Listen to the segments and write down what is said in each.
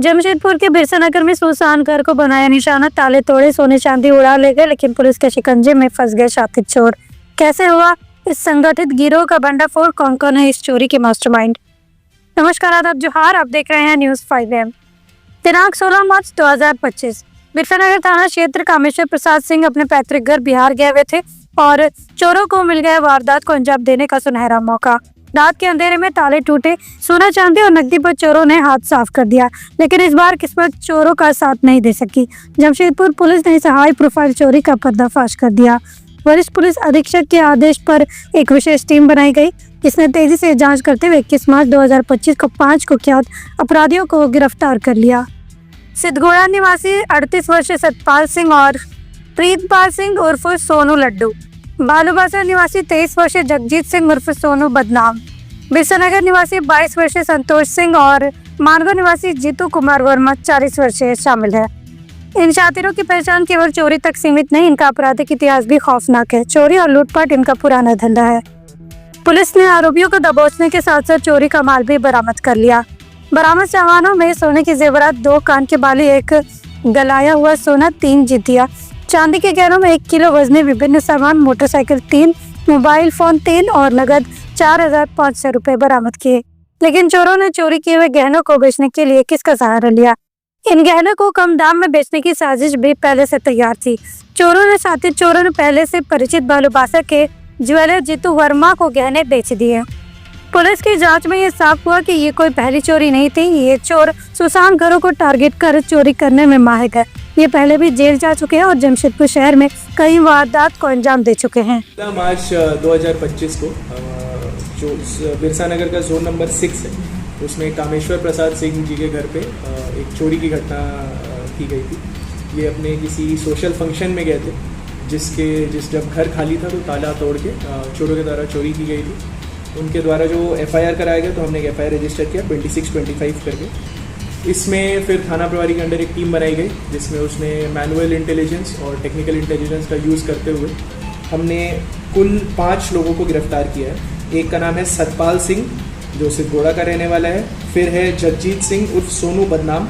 जमशेदपुर के बिरसा नगर में सुनसान घर को बनाया निशाना, ताले तोड़े, सोने चांदी उड़ा ले गए, लेकिन पुलिस के शिकंजे में फंस गए शातिर चोर। कैसे हुआ इस संगठित गिरोह का भंडाफोड़, कौन कौन है इस चोरी के मास्टरमाइंड? नमस्कार, आदाब, जोहार। आप देख रहे हैं न्यूज़ 5am। दिनांक 16 मार्च 2025 बिरसा नगर थाना क्षेत्र कामेश्वर प्रसाद सिंह अपने पैतृक घर बिहार गए हुए थे और चोरों को मिल गया वारदात को अंजाम देने का सुनहरा मौका। रात के अंधेरे में ताले टूटे, सोना चांदी और नकदी पर चोरों ने हाथ साफ कर दिया, लेकिन इस बार किस्मत चोरों का साथ नहीं दे सकी। जमशेदपुर पुलिस ने इस हाई प्रोफाइल चोरी का पर्दाफाश कर दिया। वरिष्ठ पुलिस अधीक्षक के आदेश पर एक विशेष टीम बनाई गई, जिसने तेजी से जांच करते हुए 21 मार्च 2025 को 5 कुख्यात अपराधियों को गिरफ्तार कर लिया। सिद्धगोड़ा निवासी 38 वर्षीय सतपाल सिंह और प्रीतपाल सिंह उर्फ सोनू लड्डू, बालूबाजार निवासी 23 वर्षीय जगजीत सिंह उर्फ सोनू बदनाम, बिरसा नगर निवासी 22 वर्षीय संतोष सिंह और मानगो निवासी जीतू कुमार वर्मा 40 वर्षीय शामिल है। इन शातिरों की पहचान केवल चोरी तक सीमित नहीं, इनका आपराधिक इतिहास भी खौफनाक है। चोरी और लूटपाट इनका पुराना धंधा है। पुलिस ने आरोपियों को दबोचने के साथ साथ चोरी का माल भी बरामद कर लिया। बरामद सामानों में सोने की जेवरात, 2 कान के बाली, 1 गलाया हुआ सोना, 3 जितिया, चांदी के गहनों में 1 किलो वजनी विभिन्न सामान, मोटरसाइकिल 3, मोबाइल फोन 3 और नगद 4,500 रुपए बरामद किए। लेकिन चोरों ने चोरी किए हुए गहनों को बेचने के लिए किसका सहारा लिया? इन गहनों को कम दाम में बेचने की साजिश भी पहले से तैयार थी। चोरों ने पहले से परिचित बालूबाजार के ज्वेलर जीतू वर्मा को गहने बेच दिए। पुलिस की जांच में ये साफ हुआ कि ये कोई पहली चोरी नहीं थी। ये चोर सुनसान घरों को टारगेट कर चोरी करने में माहिर है। ये पहले भी जेल जा चुके हैं और जमशेदपुर शहर में कई वारदात को अंजाम दे चुके हैं। मार्च 2025 को जो बिरसा नगर का जोन नंबर 6 है, उसमें कामेश्वर प्रसाद सिंह जी के घर पे एक चोरी की घटना की गई थी। ये अपने किसी सोशल फंक्शन में गए थे, जब घर खाली था तो ताला तोड़ के चोरों के द्वारा चोरी की गई थी। उनके द्वारा जो FIR कराया गया, तो हमने एक FIR रजिस्टर किया 2625 करके। इसमें फिर थाना प्रभारी के अंडर एक टीम बनाई गई, जिसमें उसने मैनुअल इंटेलिजेंस और टेक्निकल इंटेलिजेंस का यूज़ करते हुए हमने कुल 5 लोगों को गिरफ्तार किया है। एक का नाम है सतपाल सिंह, जो सिद्धगोड़ा का रहने वाला है। फिर है जगजीत सिंह उर्फ सोनू बदनाम,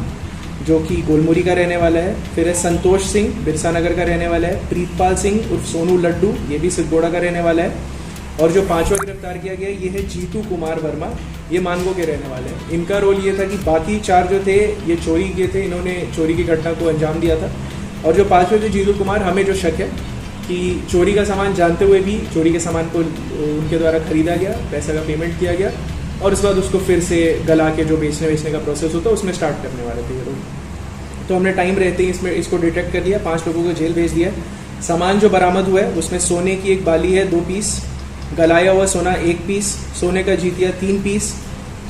जो कि गोलमुरी का रहने वाला है। फिर है संतोष सिंह, बिरसा नगर का रहने वाला है। प्रीतपाल सिंह उर्फ सोनू लड्डू, ये भी सिद्धगोड़ा का रहने वाला है। और जो 5वां गिरफ्तार किया गया ये है जीतू कुमार वर्मा, ये मानगो के रहने वाले हैं। इनका रोल ये था कि बाकी 4 जो थे ये चोरी किए थे, इन्होंने चोरी की घटना को अंजाम दिया था। और जो 5वें जो जीतू कुमार, हमें जो शक है कि चोरी का सामान जानते हुए भी चोरी के सामान को उनके द्वारा खरीदा गया, पैसा का पेमेंट किया गया और उसके बाद उसको फिर से गला के जो बेचने का प्रोसेस होता है उसमें स्टार्ट करने वाले थे ये लोग। तो हमने टाइम रहते ही इसको डिटेक्ट कर दिया, 5 लोगों को जेल भेज दिया। सामान जो बरामद हुआ है उसमें सोने की एक बाली है 2 पीस, गलाया हुआ सोना 1 पीस, सोने का जीतिया 3 पीस,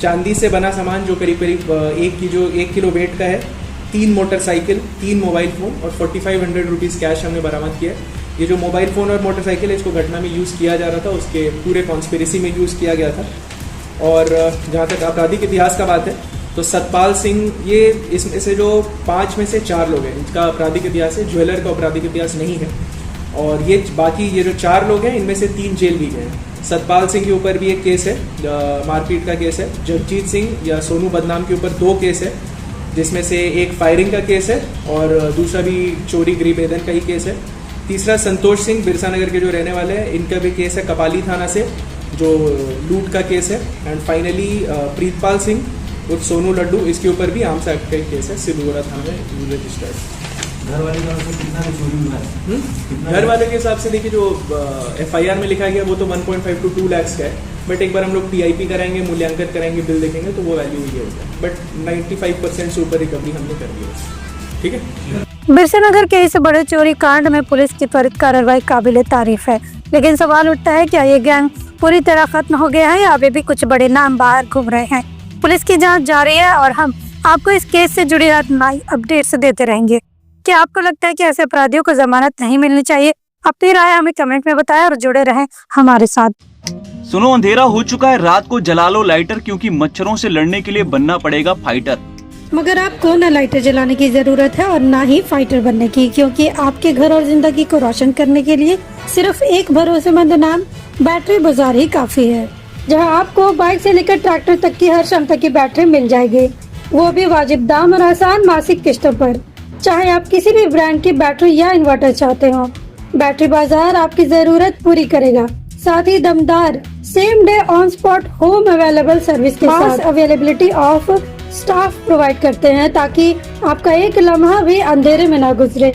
चांदी से बना सामान जो करीब 1 किलो वेट का है, 3 मोटरसाइकिल, 3 मोबाइल फ़ोन और 4500 रुपीज़ कैश हमने बरामद किया। ये जो मोबाइल फ़ोन और मोटरसाइकिल है, इसको घटना में यूज़ किया जा रहा था, उसके पूरे कॉन्स्पिरेसी में यूज़ किया गया था। और जहाँ तक आपराधिक इतिहास का बात है, तो सतपाल सिंह, ये इसमें से जो 5 में से 4 लोग हैं, इनका आपराधिक इतिहास है, ज्वेलर का आपराधिक इतिहास नहीं है। और ये बाकी ये जो 4 लोग हैं, इनमें से 3 जेल भी गए हैं। सतपाल सिंह के ऊपर भी एक केस है, मारपीट का केस है। जगजीत सिंह या सोनू बदनाम के ऊपर 2 केस है, जिसमें से एक फायरिंग का केस है और दूसरा भी चोरी गृहभेदन का ही केस है। तीसरा संतोष सिंह, बिरसा नगर के जो रहने वाले हैं, इनका भी केस है कपाली थाना से, जो लूट का केस है। एंड फाइनली प्रीतपाल सिंह उर्फ सोनू लड्डू, इसके ऊपर भी आर्म्स एक्ट का केस है, सिद्धगोड़ा थाना में रजिस्टर्ड। घर वाले का कितना चोरी हुआ है? घर वाले के हिसाब से देखिए, जो FIR में लिखा गया वो तो 1.5 to 2 लाख का है, बट एक बार हम लोग PIP कराएंगे, मूल्यांकन कराएंगे, बिल देखेंगे तो वो वैल्यू ये होता है। बट 95% से ऊपर रिकवरी हमने कर दी है। ठीक है। बिरसा नगर के इस बड़े चोरी कांड में पुलिस की त्वरित कार्रवाई काबिले तारीफ है, लेकिन सवाल उठता है, क्या ये गैंग पूरी तरह खत्म हो गया है या अभी भी कुछ बड़े नाम बाहर घूम रहे हैं? पुलिस की जांच जारी है और हम आपको इस केस से जुड़ी हर नई अपडेट्स देते रहेंगे। क्या आपको लगता है कि ऐसे अपराधियों को जमानत नहीं मिलनी चाहिए? अपनी राय हमें कमेंट में बताएं और जुड़े रहें हमारे साथ। सुनो, अंधेरा हो चुका है, रात को जला लो लाइटर, क्योंकि मच्छरों से लड़ने के लिए बनना पड़ेगा फाइटर। मगर आपको न लाइटर जलाने की जरूरत है और ना ही फाइटर बनने की, क्योंकि आपके घर और जिंदगी को रोशन करने के लिए सिर्फ एक भरोसेमंद नाम बैटरी बाजार ही काफी है, जहां आपको बाइक से लेकर ट्रैक्टर तक की हर क्षमता की बैटरी मिल जाएगी। वो भी वाजिब दाम और आसान मासिक किस्तों पर। चाहे आप किसी भी ब्रांड की बैटरी या इन्वर्टर चाहते हो, बैटरी बाजार आपकी जरूरत पूरी करेगा। साथ ही दमदार same day on spot home available service के साथ अवेलेबिलिटी ऑफ स्टाफ प्रोवाइड करते हैं ताकि आपका एक लम्हा भी अंधेरे में ना गुजरे।